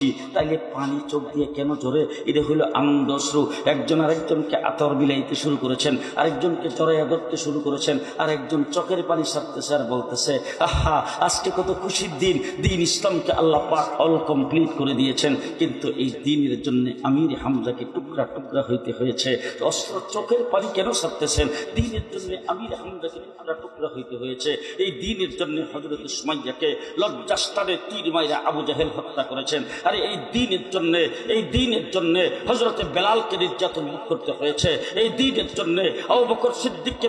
তাইলে পানি চোখ দিয়ে কেন ঝরে? এটা হইল আনন্দ অশ্রু। একজন আরেকজনকে আতর বিলাইতে শুরু করেছেন, আরেকজনকে জড়াইয়া ধরতে শুরু করেছেন, আরেকজন চোখের পানি সারতেছে আর বলতেছে আহা আজকে কত খুশির দিন, দিন ইসলামকে আল্লাহ পাক অল কমপ্লিট করে দিয়েছেন। কিন্তু এই দিনের জন্য আমির হামজাকে টুকরা টুকরা হইতে হয়েছে। অস্ত্র চোখের পানি কেন সারতেছেন? দিনের জন্য আমির হামজাকে টুকরা টুকরা হইতে হয়েছে। এই দিনের জন্য হযরত সুমাইয়াকে লজ্জাস্থানে তীর মাইরা আবু জাহেল হত্যা করেছেন। আরে এই দিনের জন্য হযরতে বেলালকে নির্যাতন ভোগ করতে হয়েছে। এই দিনের জন্য আবু বকর সিদ্দিককে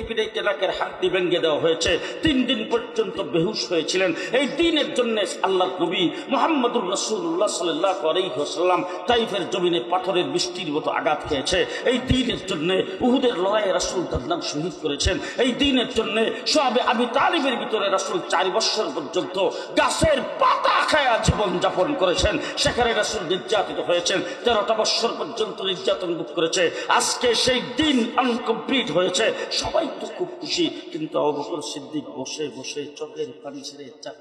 পিটাইতে নাকের হাড়ি ভেঙে দেওয়া হয়েছে। 3 দিন পর্যন্ত বেহুশ হয়েছিলেন। এই দিনের জন্য আল্লাহর নবী মুহাম্মদুর রাসূলুল্লাহ সাল্লাল্লাহু আলাইহি ওয়াসাল্লাম তাইফের জমিনে পাথরের বৃষ্টির মতো আঘাত খেয়েছে। এই দিনের জন্য উহুদের লড়াইয়ে রাসূল তার নাম শহীদ করেছেন। এই দিনের জন্য সাহাবে আবু তালিবের ভিতরে রাসূল 4 বছর পর্যন্ত গাছের পাতা খায়া জীবন যাপন করেছেন। সেখানে রাসূল নির্যাতিত হয়েছেন, 13টা বছর পর্যন্ত নির্যাতন ভোগ করেছে। আজকে সেই দিন আনকমপ্লিট হয়েছে, সবাই তো খুব খুশি। কিন্তু আবু বকর সিদ্দিক বসে বসে চোখের পানি ছেড়ে চার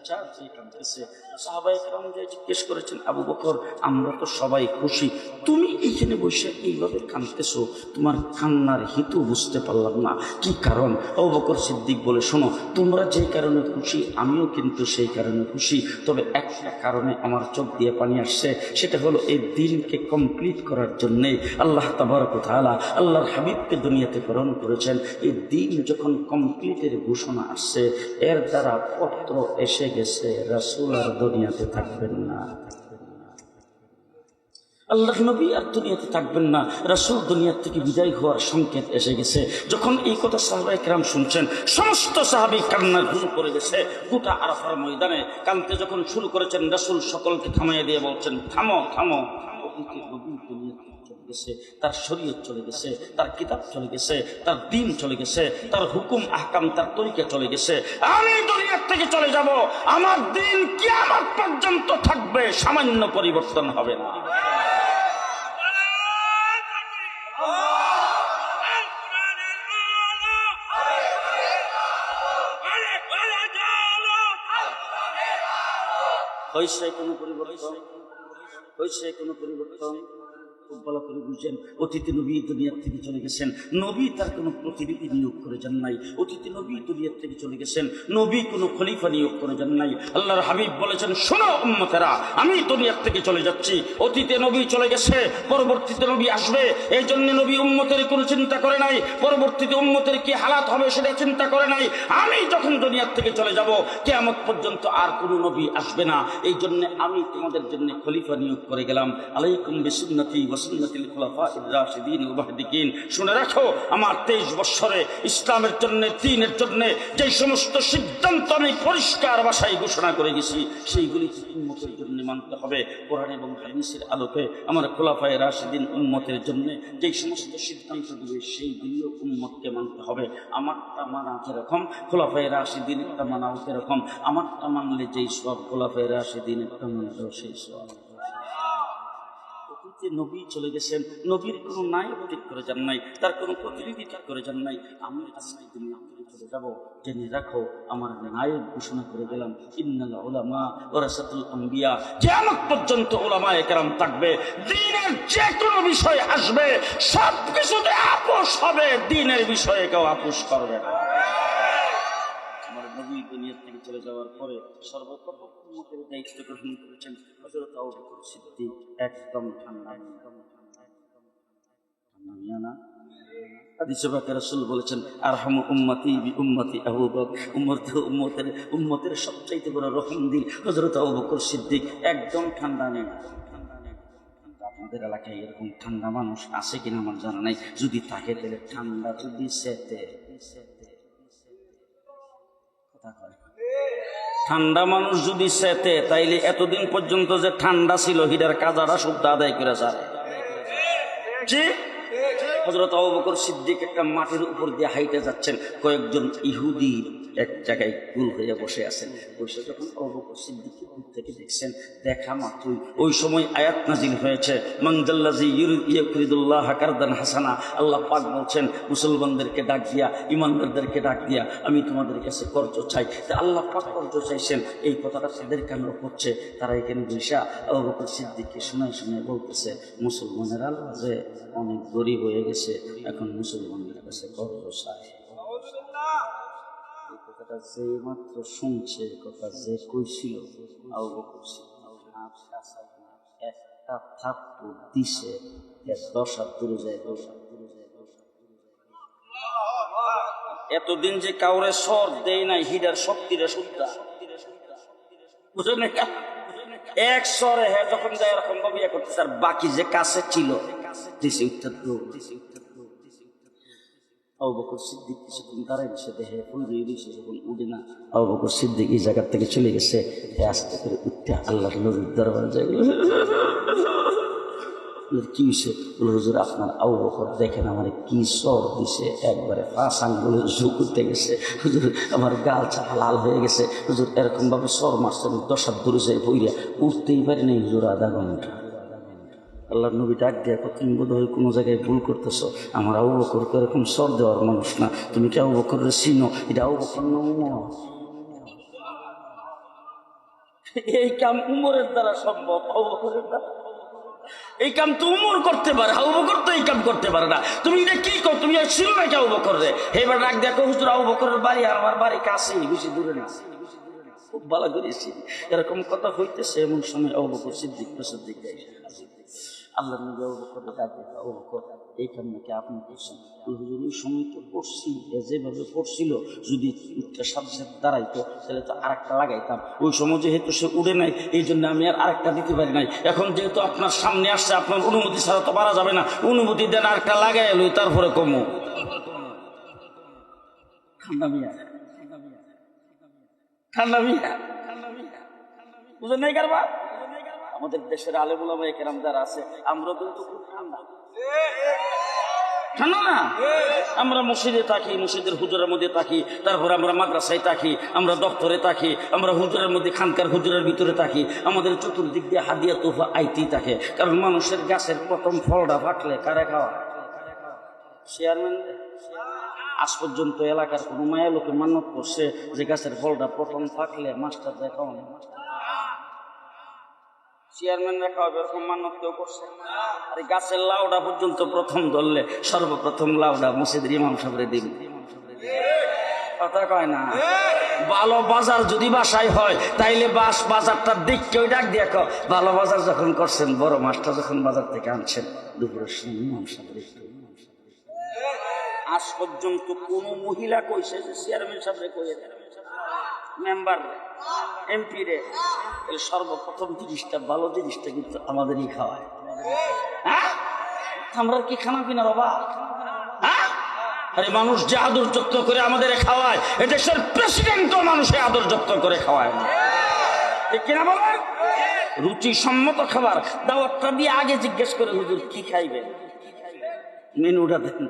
কাঁদতেছে। সাহাবায়ে কেরাম জিজ্ঞেস করেছেন, আবু বকর আমরা তো সবাই খুশি, তুমি এইখানে বসে এইভাবে কাঁদতেছো, তোমার কান্নার হেতু বুঝতে পারলাম না, কি কারণ? আবু বকর সিদ্দিক বলে, শোনো, তোমরা যে কারণে খুশি আমিও কিন্তু সেই কারণে খুশি। তবে একটা কারণে আমার চোখ দিয়ে পানি আসছে, সেটা হলো এই দিনকে কমপ্লিট করার জন্যে আল্লাহ তাবারক ওয়া তাআলা আল্লাহর হাবিবকে দুনিয়াতে প্রেরণ করেছেন। এই দিন যখন কমপ্লিটের ঘোষণা আসছে, এর দ্বারা পত্র এসে গেছে রাসূল আর দুনিয়াতে থাকবেন না, আল্লাহর নবী আর দুনিয়াতে থাকবেন না, রাসূল দুনিয়া থেকে বিদায় হওয়ার সংকেত এসে গেছে। যখন এই কথা সাহাবায়ে কেরাম শুনছেন, সমস্ত সাহাবী কান্নার ঘুম পড়ে গেছে। গোটা আরাফার ময়দানে কাঁদতে যখন শুরু করেছেন, রাসূল সকলকে থামাইয়া দিয়ে বলছেন, থামো থামো, নবী দুনিয়া থেকে চলে গেছে, তার শরীয়ত চলে গেছে, তার কিতাব চলে গেছে, তার দ্বীন চলে গেছে, তার হুকুম আহকাম, তার তরিকা চলে গেছে। আমি দুনিয়া থেকে চলে যাব, আমার দ্বীন কিয়ামত পর্যন্ত থাকবে, সামান্য পরিবর্তন হবে না। হয়েছে কোনো পরিবর্তন? হয়েছে কোনো পরিবর্তন? খুব ভালো করে বুঝেন, অতীতে নবী দুনিয়ার থেকে চলে গেছেন, নবী তার কোনো প্রতিনিধি নিয়োগ করে যান নাই। অতীতে নবী দুনিয়ার থেকে চলে গেছেন, নবী কোনো খলিফা নিয়োগ করে যান নাই। আল্লাহর হাবিব বলেছেন, শোনো উম্মতেরা, আমি দুনিয়ার থেকে চলে যাচ্ছি। অতীতে নবী চলে গেছে, পরবর্তীতে নবী আসবে, এই জন্য নবী উম্মতের কোনো চিন্তা করে নাই, পরবর্তীতে উম্মতের কি হালাত হবে সেটা চিন্তা করে নাই। আমি যখন দুনিয়ার থেকে চলে যাব, কিয়ামত পর্যন্ত আর কোনো নবী আসবে না। এই জন্য আমি তোমাদের জন্য খলিফা নিয়োগ করে গেলাম। আলাইকুম বিসুন্নতি ওয়া সুন্নাতিল খুলাফাইর রাশিদিন ওয়াল মাহদিয়িন। শুনে রাখো, আমার 23 বছরে ইসলামের জন্য, দ্বীনের জন্য যে সমস্ত সিদ্ধান্ত আমি পরিষ্কার ভাষায় ঘোষণা করে গেছি, সেইগুলি উম্মতের জন্য মানতে হবে। কোরআন এবং হাদিসের আলোকে আমার খুলাফায়ে রাশিদিন উম্মতের জন্য যে সমস্ত সিদ্ধান্ত দেবে, সেইগুলিও উম্মতকে মানতে হবে। আমারটা মানা যেরকম, খুলাফায়ে রাশিদিনেরটা মানাও সেরকম। আমারটা মানলে যেই সওয়াব, খুলাফায়ে রাশিদিনেরটা মানলেও সেই সওয়াব। নবী চলে গেছেন, নবীর কোনো নায়ক ঠিক করে যান নাই, তার কোনো প্রতিনিধি ঠিক করে যান নাই। আমি আজকে দুনিয়া থেকে চলে যাব, জেনে রাখো আমার নায়ক ঘোষণা করে গেলাম, ইন্নাল উলামা ওয়ারাসাতুল আম্বিয়া। কিয়ামত পর্যন্ত উলামায়ে কেরাম থাকবে, দ্বীনের যে কোনো বিষয় আসবে সব কিছুতে আপোষ হবে, দ্বীনের বিষয়ে কেউ আপোষ করবে না। আমার নবী দুনিয়া থেকে চলে যাওয়ার পরে সর্বপ্রথম উম্মতের দায়িত্ব গ্রহণ করেছেন হযরত আবু বকর সিদ্দিক। একদম ঠান্ডা না। হাদিসে পাকে রাসূল বলেছেন, আরহামু উম্মতি বি উম্মতি আবু বকর। উম্মতের সবচাইতে বড় রহমদিল হযরত আবু বকর সিদ্দিক। একদম ঠান্ডা নেই। আপনাদের এলাকায় এরকম ঠান্ডা মানুষ আছে কিনা আমার জানা নাই। যদি থাকে তাহলে ঠান্ডা যদি সেতে ঠান্ডা মানুষ যদি সেতে, তাইলে এতদিন পর্যন্ত যে ঠান্ডা ছিল হিটার কাজাটা শুদ্ধ আদায় করে যায়। হযরত আবু বকর সিদ্দিক একটা মাটির উপর দিয়ে হাইটে যাচ্ছেন, কয়েকজন ইহুদি এক জায়গায় গুল হয়ে বসে আছেন। বসে যখন আবু বকর সিদ্দিককে দূর থেকে দেখছেন, দেখা মাত্রই ওই সময় আয়াত নাজিল হয়েছে, মান যাল্লাযী ইউরিদুল্লাহ কারদান হাসানা। আল্লাহ পাক বলছেন মুসলমানদেরকে ডাক দিয়া, ইমানদারদেরকে ডাক দিয়া, আমি তোমাদের কাছে কর্জ চাই। তা আল্লাহ পাক কর্জ চাইছেন, এই কথাটা তাদের কানে পড়ছে। তারা এখানে বসে আবু বকর সিদ্দিককে শোনায় শোনায় বলতেছে, মুসলমানের আল্লাহ যে অনেক গরিব হয়ে গেছে, এখন মুসলমানদের কাছে কর্জ চাই। এই কথাটা যে মাত্র শুনছে, কথা যে কইছিল, আবু বকর একটা থাপ্পড় দিছে, 10 হাত দূরে যায়। এতদিন যে কাউরে সর দেয় নাই, হিডার শক্তিরে সুদ্ধা বুঝলেন না? এক সরে হ্যাঁ যখন যায় এরকম বিয়ে করতেছে, আর বাকি যে কাছে ছিল দিছে উত্তর। আবু বকর সিদ্দিক কিছুক্ষণ দাঁড়ায় বসে দেখে যখন উঠে না, আবু বকর সিদ্দিক এই জায়গার থেকে চলে গেছে। আস্তে করে উঠতে আল্লাহর নবীর দরবার যায়। কি হয়েছে? বলে হুজুর আপনার আবু বকর দেখেন আমার কি সর দিছে, একবারে 5 আঙ্গুলের জু করতে গেছে হুজুর, আমার গাল চাপা লাল হয়ে গেছে হুজুর। এরকম ভাবে সর মারছে, 10 হাত দূরে যায় বইরা উঠতেই পারি নাই হুজুর, আধা ঘন্টা। আল্লাহর নবী ডাক দিয়া, তুমি বোধ হয় কোনো জায়গায় ভুল করতেছো, আমার আবু বকর এরকম সর দেওয়ার মানুষ না, তুমি কি আবু বকরের চিনো? এটা আবু বকর না উমর। এই কাম উমরের দ্বারা সম্ভব, আবু বকরের দ্বারা এই কাম তো উমর করতে পারে, আবু বকর তো এই কাম করতে পারে না। তুমি এটা কি কর, তুমি ছিল নাকি আবু বকর রে? এবার ডাক দেখো হুজুর আবু বকরের বাড়ি আর আমার বাড়ি কাছে, বেশি দূরে না, খুব ভালো করেছি। এরকম কথা হইতেছে, এমন সময় আবু বকর সিদ্দিক আল্লাহ নবী আবু বকর ডাক দেখো, আবু বকর এই কাম নাকি আপনি করছেন? হুজুর ওই সময় তো পড়ছি, যেভাবে পড়ছিল যদি সাথে সাথে দাঁড়াইতো তাহলে তো আরেকটা লাগাইতাম। ওই সময় যেহেতু সে উড়ে নাই, এই জন্য আমি আর আরেকটা দিতে পারি নাই। এখন যেহেতু আপনার সামনে আসছে, আপনার অনুমতি ছাড়া তো পারা যাবে না, অনুমতি দেন আরেকটা লাগাই এলো, তারপরে কমো। ঠান্ডা মিয়া, ঠান্ডা মিয়া, বুঝেন নাই কারবা? আমাদের দেশের আলেম ওলামায়ে কেরাম যারা আছে, আমরা কিন্তু খুব ঠান্ডা, ঠান্ডা না? আমরা মসজিদে থাকি, মসজিদের হুজুরের মধ্যে থাকি, তারপর আমরা মাদ্রাসায় থাকি, আমরা দপ্তরে থাকি, আমরা হুজুরের মধ্যে খানকার হুজুরের ভিতরে থাকি। আমাদের চতুর্দিক দিয়ে হাদিয়া তোফা আইতেই থাকে, কারণ মানুষের গাছের প্রথম ফলটা ফাটলে কারে খাওয়া? চেয়ারম্যান। আজ পর্যন্ত এলাকার কোনো মায়া লোকে মান্যত করছে যে গাছের ফলটা প্রথম ফাটলে মাস্টার দেখাও না? চেয়ারম্যান রেখা হবে এরকম মান্যত কেউ করছে? আর গাছের লাউডা পর্যন্ত প্রথম ধরলে সর্বপ্রথম লাউডা মসজিদের ইমাম সাহেবের দিন। কথা কয় না? ভালো বাজার যদি বাসায় হয় তাইলে বাজারটার দিক কেউ ডাক দিয়ে ভালো বাজার যখন করছেন, বড় মাছটা যখন বাজার থেকে আনছেন, দুপুরের সময় ইমাম সাহেবের। আজ পর্যন্ত কোন মহিলা কইছে যে চেয়ারম্যান সাহেব কইয়ে দেন, মেম্বার এমপি রে, তাহলে সর্বপ্রথম জিনিসটা ভালো জিনিসটা কিন্তু আমাদেরই খাওয়ায়। হ্যাঁ, আমরা কি খানা পিনা বাবা? হ্যাঁ, আরে মানুষ যে আদর যত্ন করে আমাদের খাওয়ায়, এদেশের প্রেসিডেন্টও মানুষে আদর যত্ন করে খাওয়ায় না, ঠিক কিনা বলেন? রুচি সম্মত খাবার দাওয়াতটা দিয়ে আগে জিজ্ঞেস করে হুজুর কি খাইবেন, মেনুটা দেন।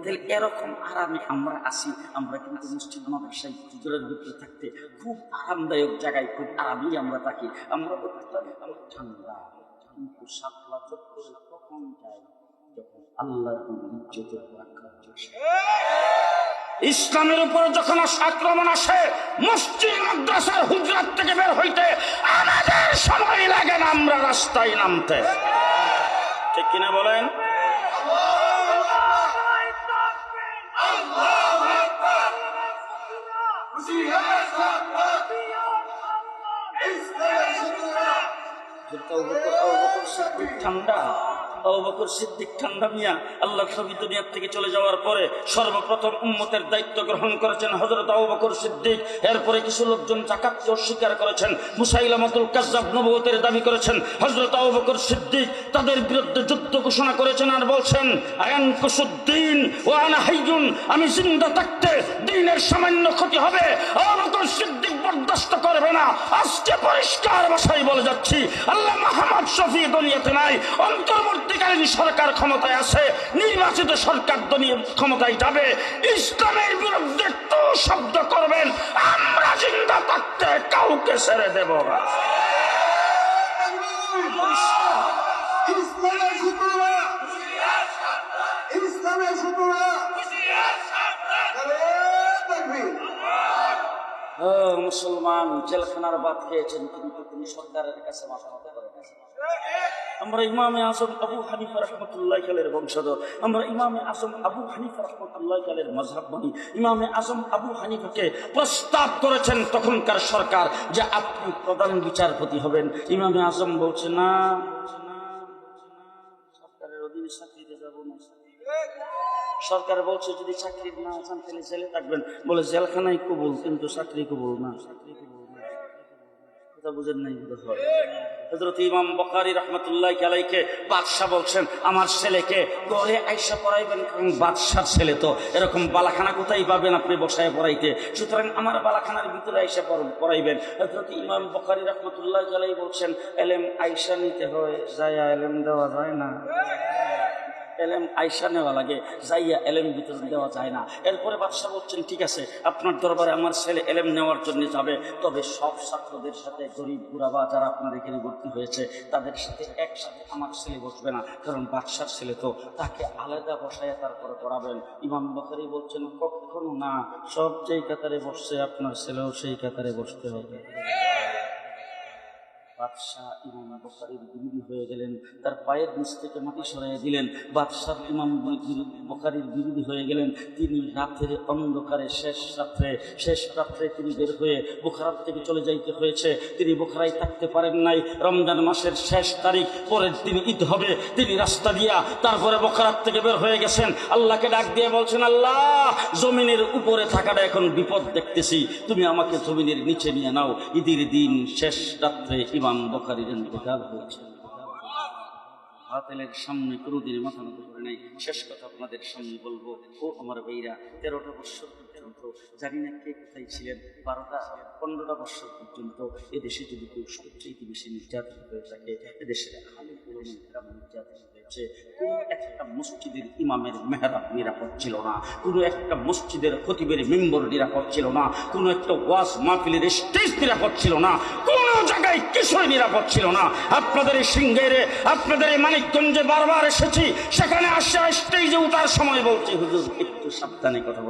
তাহলে এরকম আরামে আমরা আসি। আমরা কিন্তু মসজিদ মাদ্রাসায় হুজুরের ভিতরে থাকতে খুব আরামদায়ক জায়গায় খুব আরামেই আমরা থাকি। আমরা ঠান্ডা, কিন্তু সাতলা চত্বরে কখন যাই যখন আল্লাহর ইজ্জতের রক্ষা। ইসলামের উপর যখন আক্রমণ আসে, মসজিদ মাদ্রাসার হুজরাত থেকে বের হইতে আমাদের সময় লাগে না আমরা রাস্তায় নামতে, ঠিক কিনা বলেন? ঠান্ডা আবু বকর সিদ্দিক ঠান্ডা মিয়া আল্লাহ নবী দুনিয়া থেকে চলে যাওয়ার পরে সর্বপ্রথম উম্মতের দায়িত্ব গ্রহণ করেছেন হযরত আবু বকর সিদ্দিক। এরপরে কিছু লোকজন যাকাতকে অস্বীকার করেছেন, মুসাইলামাতুল কাজ্জাব নবুয়তের দাবি করেছেন। হযরত আবু বকর সিদ্দিক তাদের বিরুদ্ধে যুদ্ধ ঘোষণা করেছেন আর বলছেন, আয়ানকুসুদ্দিন ওয়া আনা হাইয়ুন, আমি জিন্দা থাকতে দ্বীনের সামান্য ক্ষতি হবে। আবু বকর সিদ্দিক বরদাস্ত করবে না। আজকে পরিষ্কার ভাষায় বলে যাচ্ছি, আল্লাহ মাহমুদ শফি দুনিয়াতে নাই, অন্তর্বর্তীকালীন সরকার ক্ষমতায় আছে, নির্বাচিত সরকার ক্ষমতায় যাবে। ইসলামের বিরুদ্ধে তো শব্দ করবেন, আমরা জিন্দা থাকতে কাউকে ছেড়ে দেব না। মুসলমান জেলখানার বাদ খেয়েছেন, কিন্তু তিনি সরকারের কাছে মাথা নত করে গেছেন। আমরা ইমামে আজম আবু হানিফা রাহমাতুল্লাহি আলাইহির বংশধর, আমরা ইমামে আজম আবু হানিফা রাহমাতুল্লাহি আলাইহির মাযহাব মানি। ইমামে আজম আবু হানিফাকে প্রস্তাব করেছেন তখনকার সরকার যে আপনি প্রধান বিচারপতি হবেন। ইমামে আজম বলছে না, সরকারের অধীনে চাকরিতে যাব না। সরকার বলছে যদি চাকরি না চান তাহলে জেলে থাকবেন। বলে জেলখানায় কবুল, কিন্তু চাকরি কবুল না। কথা বুঝেন নাই? হযরত ইমাম বুখারী রাহমাতুল্লাহি আলাইহি বাদশা বলছেন আমার ছেলেকে ঘরে আইসা পড়াইবেন, কারণ বাদশার ছেলে তো এরকম বালাখানা কোথায় পাবেন আপনি বসায় পড়াইতে, সুতরাং আমার বালাখানার ভিতরে আইসা পড়াইবেন। হযরত ইমাম বুখারী রাহমাতুল্লাহি আলাইহি বলছেন এলেম আইসা নিতে হয়, যাইয়া এলেম দেওয়া যায় না। এলেম আইসা নেওয়া লাগে, যাইয়া এলেম বিতরণ দেওয়া যায় না। এরপরে বাদশাহ বলছেন ঠিক আছে, আপনার দরবারে আমার ছেলে এলেম নেওয়ার জন্য যাবে, তবে সব ছাত্রদের সাথে গরিব গুরাবা যারা আপনার এখানে ভর্তি হয়েছে তাদের সাথে একসাথে আমার ছেলে বসবে না, কারণ বাদশার ছেলে তো, তাকে আলাদা বসায় তারপরে পড়াবেন। ইমাম বুখারী বলছেন কখনো না, সব যেই কাতারে বসছে আপনার ছেলেও সেই কাতারে বসতে হবে। বাদশাহ ইমাম বুখারীর বিরোধী হয়ে গেলেন, তার পায়ের নিচ থেকে মাটি সরাইয়া দিলেন। বাদশাহ ইমাম বুখারীর বিরোধী হয়ে গেলেন। তিনি রাতের অন্ধকারে শেষ রাত্রে তিনি বের হয়ে বুখারা থেকে চলে যাইতে হয়েছে। তিনি বুখারায় থাকতে পারেন নাই। রমজান মাসের শেষ তারিখ, পরের দিন ঈদ হবে, তিনি রাস্তা দিয়া তারপরে বুখারা থেকে বের হয়ে গেছেন। আল্লাহকে ডাক দিয়ে বলছেন আল্লাহ, জমিনের উপরে থাকাটা এখন বিপদ দেখতেছি, তুমি আমাকে জমিনের নিচে নিয়ে নাও। ঈদের দিন শেষ রাত্রে ইমাম বুখারীর ইন্তেকাল হয়েছে। বাতিলের সামনে কোনোদিন মাথা নত করে নাই। শেষ কথা আপনাদের সামনে বলবো, ও আমার ভাইরা, 13টা বছর পর্যন্ত জানি না কে কোথায় ছিলেন, 15টা বছর পর্যন্ত এদেশে যদি কেউ সবচেয়ে বেশি নির্যাতিত হয়ে থাকে, এদেশের খালি পুরনো নির্যাতিত হয়েছে। কোনো একটা মসজিদের ইমামের মেহরাব নিরাপদ ছিল না, কোনো একটা মসজিদের খতিবের মেম্বর নিরাপদ ছিল না, কোনো একটা ওয়াজ মাহফিলের স্টেজ নিরাপদ ছিল না, কোনো জায়গায় কিছুই নিরাপদ ছিল না। আপনাদের এই সিংহেরে, আপনাদের এই মানিকগঞ্জে বারবার এসেছি, সেখানে আসা স্টেজে উঠার সময় বলছি হুজুর একটু সাবধানে কথা বলুন।